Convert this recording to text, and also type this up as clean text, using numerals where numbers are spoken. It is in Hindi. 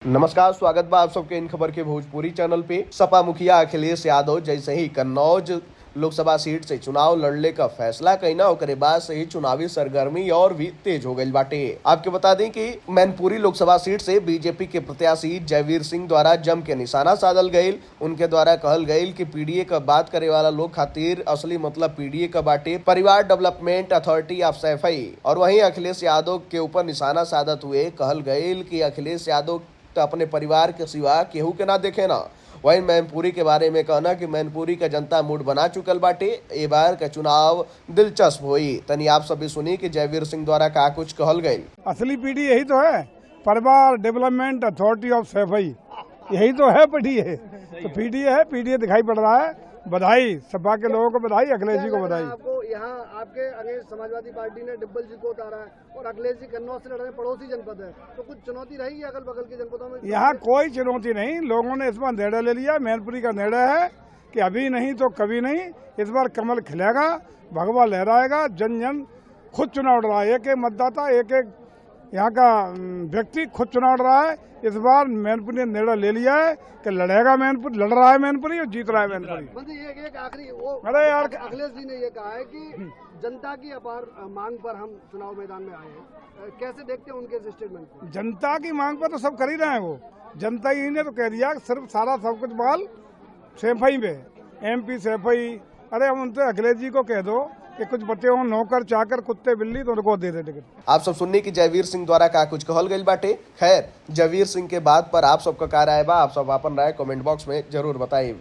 नमस्कार, स्वागत बा आप सबके इन खबर के भोजपुरी चैनल पे। सपा मुखिया अखिलेश यादव जैसे ही कन्नौज लोकसभा सीट से चुनाव लड़ने का फैसला कईना ओकरे बाद से ही चुनावी सरगर्मी और भी तेज हो गई बाटे। आपके बता दें कि मैनपुरी लोकसभा सीट से बीजेपी के प्रत्याशी जयवीर सिंह द्वारा जम के निशाना साधल गईल। उनके द्वारा कहल गईल कि पीडीए का बात करे वाला लोग खातिर असली मतलब पीडीए का बाटे परिवार डेवलपमेंट अथॉरिटी ऑफ सैफई। और वहीं अखिलेश यादव के ऊपर निशाना साधत हुए कहल गईल कि अखिलेश यादव तो अपने परिवार के सिवा केहू के ना देखे ना। वहीं मैनपुरी के बारे में कहना कि मैनपुरी का जनता मूड बना चुकल बाटे, ए बार का चुनाव दिलचस्प होई। तनी आप सभी सुनी कि जयवीर सिंह द्वारा का कुछ कहल गई। असली पीढ़ी यही तो है, परिवार डेवलपमेंट अथॉरिटी ऑफ सैफई, यही तो है पीडीए। तो पीडीए है, पीडीए दिखाई पड़ रहा है। बधाई सपा के लोगों को, बधाई अखिलेश जी को बधाई। आपको यहाँ आपके अगेंस्ट समाजवादी पार्टी ने डिब्बल जी को उतारा है और अखिलेश जी कन्नौज से लड़ रहे, पड़ोसी जनपद है, तो कुछ चुनौती रहेगी अगल बगल के जनपदों में? यहाँ कोई चुनौती नहीं, लोगों ने इस बार निर्णय ले लिया। मैनपुरी का निर्णय है कि अभी नहीं तो कभी नहीं, इस बार कमल खिलेगा, भगवा लहराएगा, जन जन खुद चुनाव लड़ रहा है। एक एक मतदाता, एक एक यहाँ का व्यक्ति खुद चुनाव लड़ रहा है। इस बार मैनपुरी ने निर्णय ले लिया है कि लड़ेगा मैनपुरी, लड़ रहा है मैनपुरी और जीत रहा है मैनपुरी। मतलब एक आखिरी वो अरे यार, अखिलेश जी ने ये कहा है कि जनता की अपार मांग पर हम चुनाव मैदान में आए हैं। कैसे देखते हैं उनके स्टेटमेंट को? जनता की मांग पर तो सब कर ही रहे हैं। वो जनता ही ने तो कह दिया कि सिर्फ सारा सब कुछ बाल सैफई पे, एमपी सैफई। अरे हम उनसे अखिलेश जी को कह दो कि कुछ बच्चे हो नौकर चाकर कुत्ते बिल्ली तो उनको दे दे टिकट। आप सब सुनने की जयवीर सिंह द्वारा का कुछ कहल गई बाटे। खैर, जयवीर सिंह के बात पर आप सबका क्या राय बा, आप सब अपन राय कमेंट बॉक्स में जरूर बताइए।